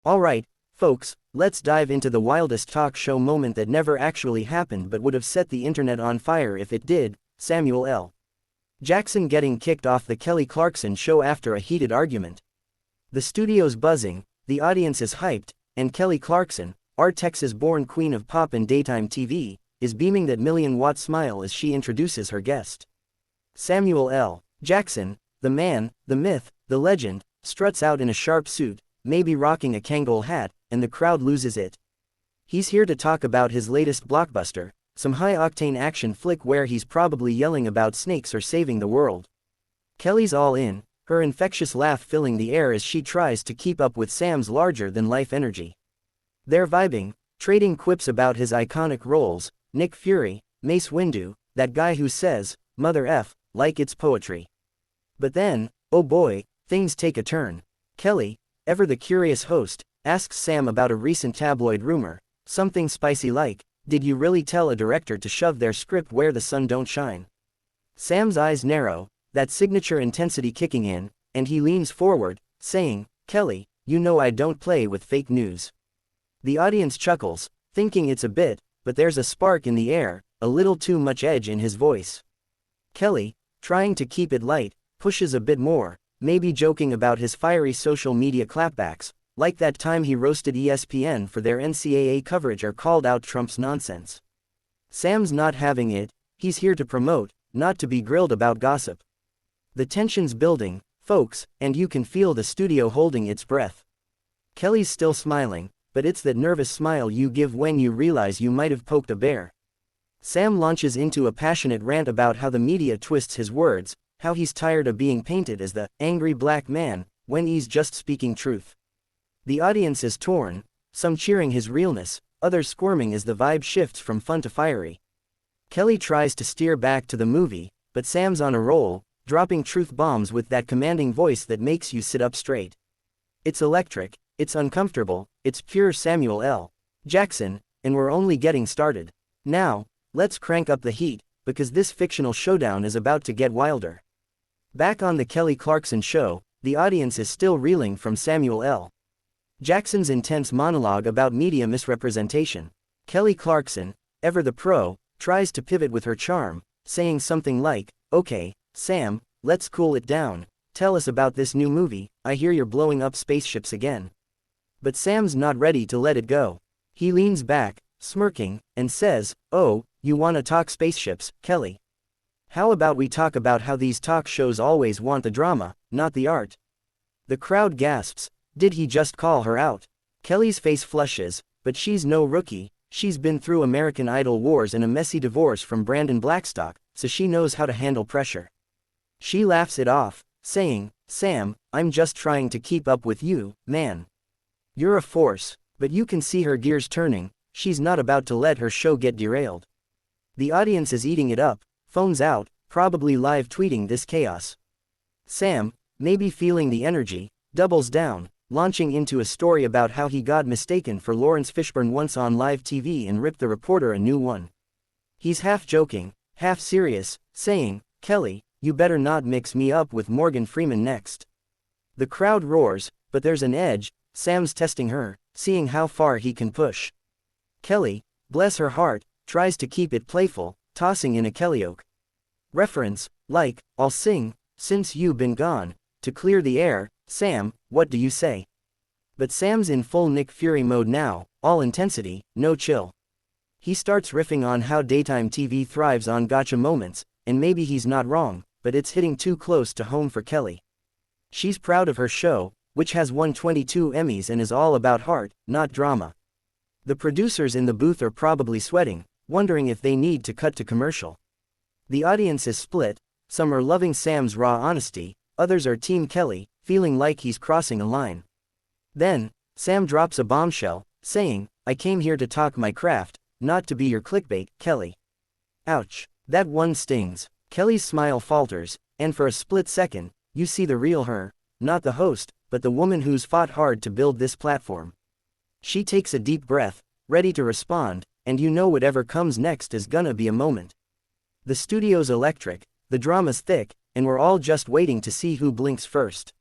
Alright, folks, let's dive into the wildest talk show moment that never actually happened but would have set the internet on fire if it did. Samuel L. Jackson getting kicked off the Kelly Clarkson Show after a heated argument. The studio's buzzing, the audience is hyped, and Kelly Clarkson, our Texas-born queen of pop and daytime TV, is beaming that million-watt smile as she introduces her guest. Samuel L. Jackson, the man, the myth, the legend, struts out in a sharp suit, maybe rocking a Kangol hat, and the crowd loses it. He's here to talk about his latest blockbuster, some high-octane action flick where he's probably yelling about snakes or saving the world. Kelly's all in, her infectious laugh filling the air as she tries to keep up with Sam's larger-than-life energy. They're vibing, trading quips about his iconic roles, Nick Fury, Mace Windu, that guy who says, "Mother F," like it's poetry. But then, oh boy, things take a turn. Kelly, ever the curious host, asks Sam about a recent tabloid rumor, something spicy like, "Did you really tell a director to shove their script where the sun don't shine?" Sam's eyes narrow, that signature intensity kicking in, and he leans forward, saying, "Kelly, you know I don't play with fake news." The audience chuckles, thinking it's a bit, but there's a spark in the air, a little too much edge in his voice. Kelly, trying to keep it light, pushes a bit more, maybe joking about his fiery social media clapbacks, like that time he roasted ESPN for their NCAA coverage or called out Trump's nonsense. Sam's not having it, he's here to promote, not to be grilled about gossip. The tension's building, folks, and you can feel the studio holding its breath. Kelly's still smiling, but it's that nervous smile you give when you realize you might have poked a bear. Sam launches into a passionate rant about how the media twists his words, how he's tired of being painted as the angry black man, when he's just speaking truth. The audience is torn, some cheering his realness, others squirming as the vibe shifts from fun to fiery. Kelly tries to steer back to the movie, but Sam's on a roll, dropping truth bombs with that commanding voice that makes you sit up straight. It's electric, it's uncomfortable, it's pure Samuel L. Jackson, and we're only getting started. Now, let's crank up the heat, because this fictional showdown is about to get wilder. Back on the Kelly Clarkson Show, the audience is still reeling from Samuel L. Jackson's intense monologue about media misrepresentation. Kelly Clarkson, ever the pro, tries to pivot with her charm, saying something like, "Okay, Sam, let's cool it down, tell us about this new movie, I hear you're blowing up spaceships again." But Sam's not ready to let it go. He leans back, smirking, and says, "Oh, you wanna talk spaceships, Kelly? How about we talk about how these talk shows always want the drama, not the art?" The crowd gasps. Did he just call her out? Kelly's face flushes, but she's no rookie, she's been through American Idol wars and a messy divorce from Brandon Blackstock, so she knows how to handle pressure. She laughs it off, saying, "Sam, I'm just trying to keep up with you, man. You're a force." But you can see her gears turning, she's not about to let her show get derailed. The audience is eating it up, phones out, probably live tweeting this chaos. Sam, maybe feeling the energy, doubles down, launching into a story about how he got mistaken for Lawrence Fishburne once on live TV and ripped the reporter a new one. He's half joking, half serious, saying, "Kelly, you better not mix me up with Morgan Freeman next." The crowd roars, but there's an edge, Sam's testing her, seeing how far he can push. Kelly, bless her heart, tries to keep it playful, tossing in a Kellyoke reference, like, "I'll sing, since you've been gone," to clear the air. "Sam, what do you say?" But Sam's in full Nick Fury mode now, all intensity, no chill. He starts riffing on how daytime TV thrives on gotcha moments, and maybe he's not wrong, but it's hitting too close to home for Kelly. She's proud of her show, which has won 22 Emmys and is all about heart, not drama. The producers in the booth are probably sweating, wondering if they need to cut to commercial. The audience is split, some are loving Sam's raw honesty, others are Team Kelly, feeling like he's crossing a line. Then, Sam drops a bombshell, saying, "I came here to talk my craft, not to be your clickbait, Kelly." Ouch. That one stings. Kelly's smile falters, and for a split second, you see the real her, not the host, but the woman who's fought hard to build this platform. She takes a deep breath, ready to respond, and you know whatever comes next is gonna be a moment. The studio's electric, the drama's thick, and we're all just waiting to see who blinks first.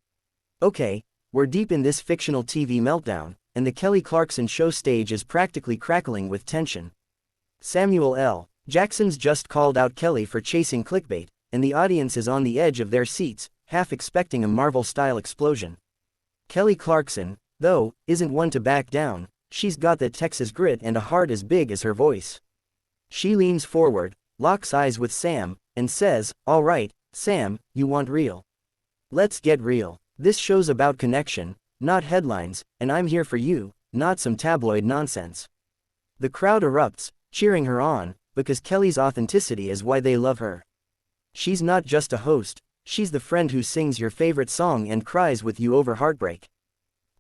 Okay, we're deep in this fictional TV meltdown, and the Kelly Clarkson Show stage is practically crackling with tension. Samuel L. Jackson's just called out Kelly for chasing clickbait, and the audience is on the edge of their seats, half expecting a Marvel-style explosion. Kelly Clarkson, though, isn't one to back down. She's got that Texas grit and a heart as big as her voice. She leans forward, locks eyes with Sam, and says, "All right, Sam, you want real? Let's get real. This show's about connection, not headlines, and I'm here for you, not some tabloid nonsense." The crowd erupts, cheering her on, because Kelly's authenticity is why they love her. She's not just a host, she's the friend who sings your favorite song and cries with you over heartbreak.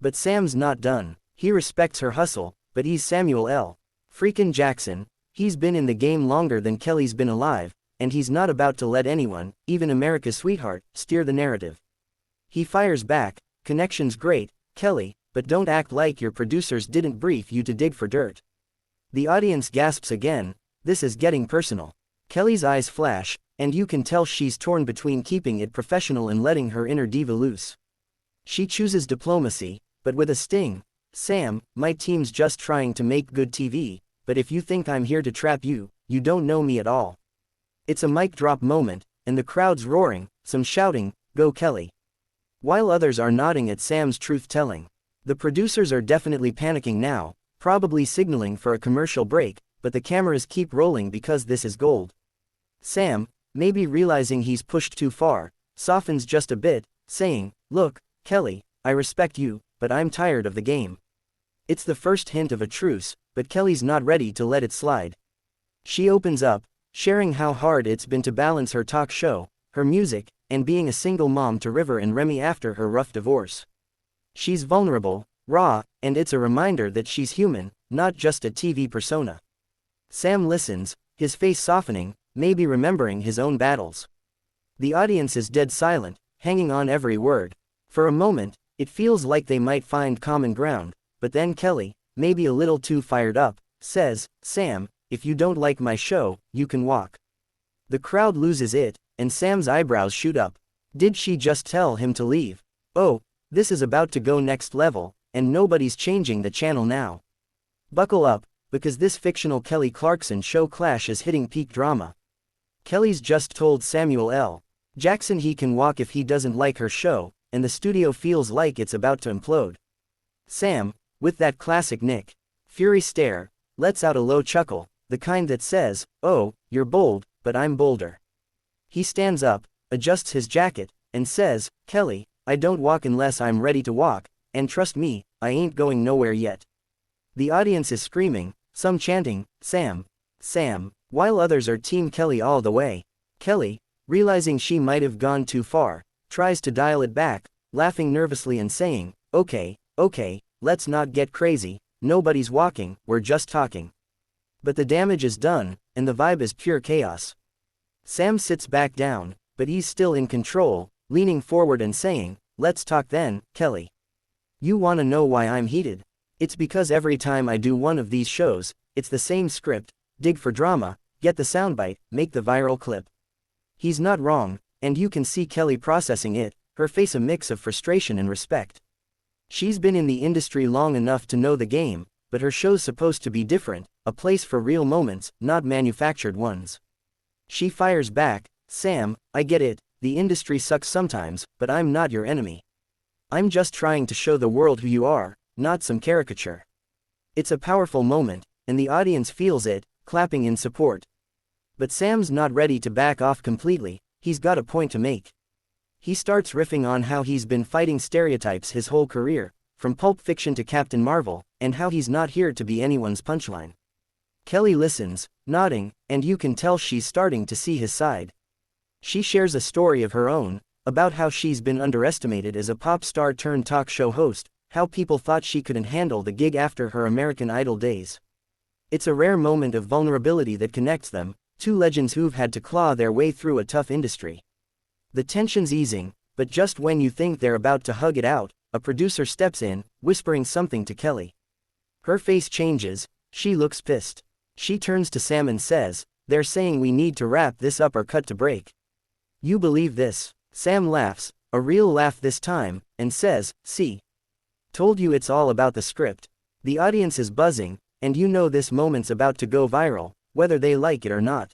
But Sam's not done. He respects her hustle, but he's Samuel L. freakin' Jackson. He's been in the game longer than Kelly's been alive, and he's not about to let anyone, even America's sweetheart, steer the narrative. He fires back, "Connection's great, Kelly, but don't act like your producers didn't brief you to dig for dirt." The audience gasps again. This is getting personal. Kelly's eyes flash, and you can tell she's torn between keeping it professional and letting her inner diva loose. She chooses diplomacy, but with a sting. "Sam, my team's just trying to make good TV, but if you think I'm here to trap you, you don't know me at all." It's a mic drop moment, and the crowd's roaring, some shouting, "Go Kelly!" while others are nodding at Sam's truth-telling. The producers are definitely panicking now, probably signaling for a commercial break, but the cameras keep rolling because this is gold. Sam, maybe realizing he's pushed too far, softens just a bit, saying, "Look, Kelly, I respect you, but I'm tired of the game." It's the first hint of a truce, but Kelly's not ready to let it slide. She opens up, sharing how hard it's been to balance her talk show, her music, and being a single mom to River and Remy after her rough divorce. She's vulnerable, raw, and it's a reminder that she's human, not just a TV persona. Sam listens, his face softening, maybe remembering his own battles. The audience is dead silent, hanging on every word. For a moment, it feels like they might find common ground, but then Kelly, maybe a little too fired up, says, "Sam, if you don't like my show, you can walk." The crowd loses it, and Sam's eyebrows shoot up. Did she just tell him to leave? Oh, this is about to go next level, and nobody's changing the channel now. Buckle up, because this fictional Kelly Clarkson Show clash is hitting peak drama. Kelly's just told Samuel L. Jackson he can walk if he doesn't like her show, and the studio feels like it's about to implode. Sam, with that classic Nick Fury stare, lets out a low chuckle, the kind that says, "Oh, you're bold, but I'm bolder." He stands up, adjusts his jacket, and says, "Kelly, I don't walk unless I'm ready to walk, and trust me, I ain't going nowhere yet." The audience is screaming, some chanting, "Sam, Sam," while others are Team Kelly all the way. Kelly, realizing she might have gone too far, tries to dial it back, laughing nervously and saying, Okay, let's not get crazy, nobody's walking, we're just talking." But the damage is done, and the vibe is pure chaos. Sam sits back down, but he's still in control, leaning forward and saying, "Let's talk then, Kelly. You wanna know why I'm heated? It's because every time I do one of these shows, it's the same script, dig for drama, get the soundbite, make the viral clip." He's not wrong, and you can see Kelly processing it, her face a mix of frustration and respect. She's been in the industry long enough to know the game, but her show's supposed to be different, a place for real moments, not manufactured ones. She fires back, "Sam, I get it, the industry sucks sometimes, but I'm not your enemy. I'm just trying to show the world who you are, not some caricature." It's a powerful moment, and the audience feels it, clapping in support. But Sam's not ready to back off completely, he's got a point to make. He starts riffing on how he's been fighting stereotypes his whole career, from Pulp Fiction to Captain Marvel, and how he's not here to be anyone's punchline. Kelly listens, nodding, and you can tell she's starting to see his side. She shares a story of her own, about how she's been underestimated as a pop star turned talk show host, how people thought she couldn't handle the gig after her American Idol days. It's a rare moment of vulnerability that connects them, two legends who've had to claw their way through a tough industry. The tension's easing, but just when you think they're about to hug it out, a producer steps in, whispering something to Kelly. Her face changes, she looks pissed. She turns to Sam and says, "They're saying we need to wrap this up or cut to break. You believe this?" Sam laughs, a real laugh this time, and says, "See. Told you it's all about the script. The audience is buzzing, and you know this moment's about to go viral, whether they like it or not.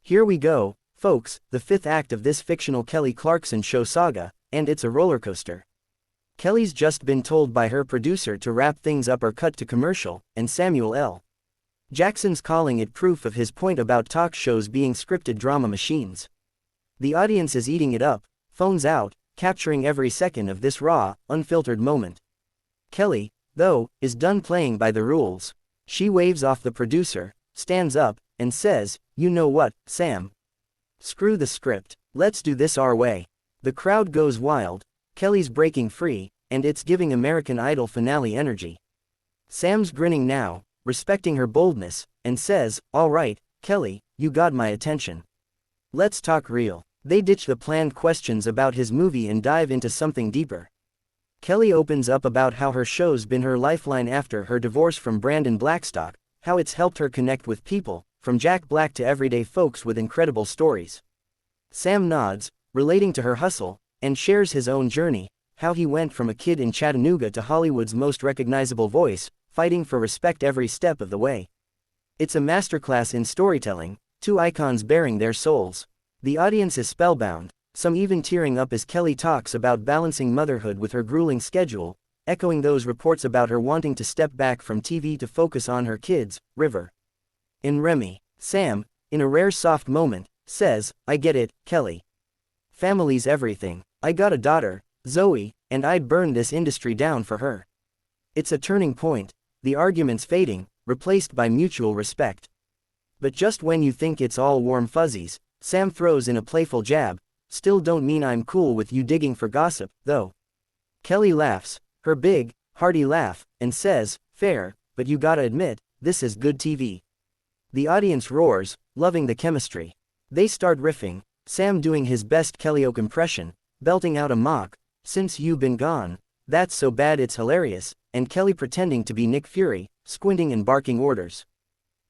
Here we go, folks, the fifth act of this fictional Kelly Clarkson Show saga, and it's a roller coaster. Kelly's just been told by her producer to wrap things up or cut to commercial, and Samuel L. Jackson's calling it proof of his point about talk shows being scripted drama machines. The audience is eating it up, phones out, capturing every second of this raw, unfiltered moment. Kelly, though, is done playing by the rules. She waves off the producer, stands up, and says, "You know what, Sam? Screw the script, let's do this our way." The crowd goes wild, Kelly's breaking free, and it's giving American Idol finale energy. Sam's grinning now, respecting her boldness, and says, "All right, Kelly, you got my attention. Let's talk real." They ditch the planned questions about his movie and dive into something deeper. Kelly opens up about how her show's been her lifeline after her divorce from Brandon Blackstock, how it's helped her connect with people, from Jack Black to everyday folks with incredible stories. Sam nods, relating to her hustle, and shares his own journey, how he went from a kid in Chattanooga to Hollywood's most recognizable voice, fighting for respect every step of the way. It's a masterclass in storytelling, two icons bearing their souls. The audience is spellbound, some even tearing up as Kelly talks about balancing motherhood with her grueling schedule, echoing those reports about her wanting to step back from TV to focus on her kids. River. In Remy, Sam, in a rare soft moment, says, "I get it, Kelly. Family's everything. I got a daughter, Zoe, and I'd burn this industry down for her." It's a turning point, the arguments fading, replaced by mutual respect. But just when you think it's all warm fuzzies, Sam throws in a playful jab, "Still don't mean I'm cool with you digging for gossip, though." Kelly laughs, her big, hearty laugh, and says, "Fair, but you gotta admit, this is good TV." The audience roars, loving the chemistry. They start riffing, Sam doing his best Kelly Oak impression, belting out a mock, "Since you been gone, that's so bad it's hilarious," and Kelly pretending to be Nick Fury, squinting and barking orders.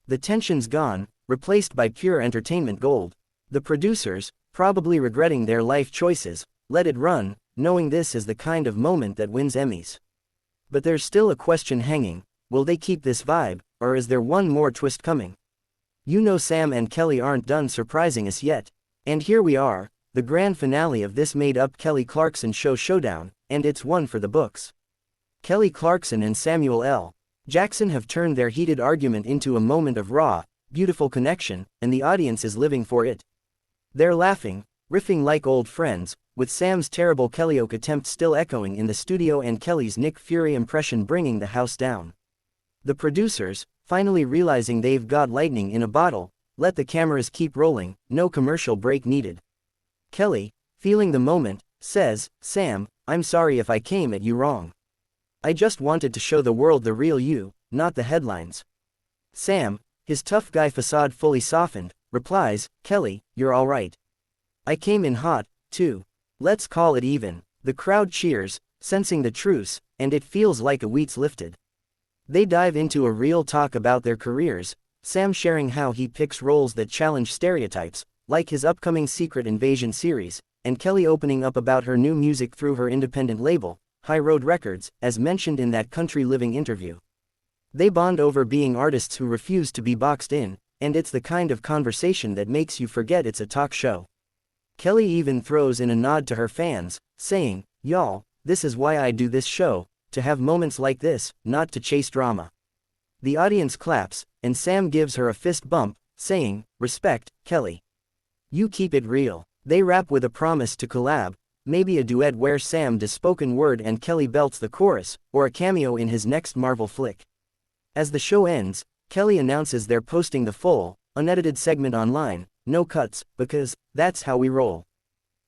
The tension's gone, replaced by pure entertainment gold. The producers, probably regretting their life choices, let it run, knowing this is the kind of moment that wins Emmys. But there's still a question hanging: will they keep this vibe, or is there one more twist coming? You know Sam and Kelly aren't done surprising us yet. And here we are, the grand finale of this made-up Kelly Clarkson Show showdown, and it's one for the books. Kelly Clarkson and Samuel L. Jackson have turned their heated argument into a moment of raw, beautiful connection, and the audience is living for it. They're laughing, riffing like old friends, with Sam's terrible Kelly Oak attempt still echoing in the studio and Kelly's Nick Fury impression bringing the house down. The producers, finally realizing they've got lightning in a bottle, let the cameras keep rolling, no commercial break needed. Kelly, feeling the moment, says, "Sam, I'm sorry if I came at you wrong. I just wanted to show the world the real you, not the headlines." Sam, his tough guy facade fully softened, replies, "Kelly, you're all right. I came in hot, too. Let's call it even." The crowd cheers, sensing the truce, and it feels like a weight's lifted. They dive into a real talk about their careers, Sam sharing how he picks roles that challenge stereotypes, like his upcoming Secret Invasion series, and Kelly opening up about her new music through her independent label, High Road Records, as mentioned in that Country Living interview. They bond over being artists who refuse to be boxed in, and it's the kind of conversation that makes you forget it's a talk show. Kelly even throws in a nod to her fans, saying, "Y'all, this is why I do this show, to have moments like this, not to chase drama." The audience claps, and Sam gives her a fist bump, saying, "Respect, Kelly. You keep it real." They wrap with a promise to collab, maybe a duet where Sam does spoken word and Kelly belts the chorus, or a cameo in his next Marvel flick. As the show ends, Kelly announces they're posting the full, unedited segment online, no cuts, because that's how we roll.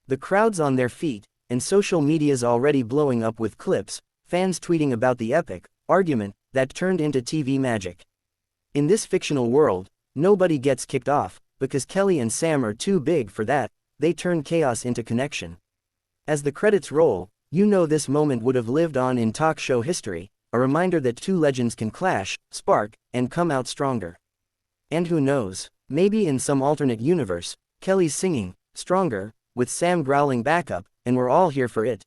The crowd's on their feet, and social media's already blowing up with clips, fans tweeting about the epic argument that turned into TV magic. In this fictional world, nobody gets kicked off, because Kelly and Sam are too big for that. They turn chaos into connection. As the credits roll, you know this moment would have lived on in talk show history, a reminder that two legends can clash, spark, and come out stronger. And who knows, maybe in some alternate universe, Kelly's singing, "Stronger," with Sam growling backup, and we're all here for it.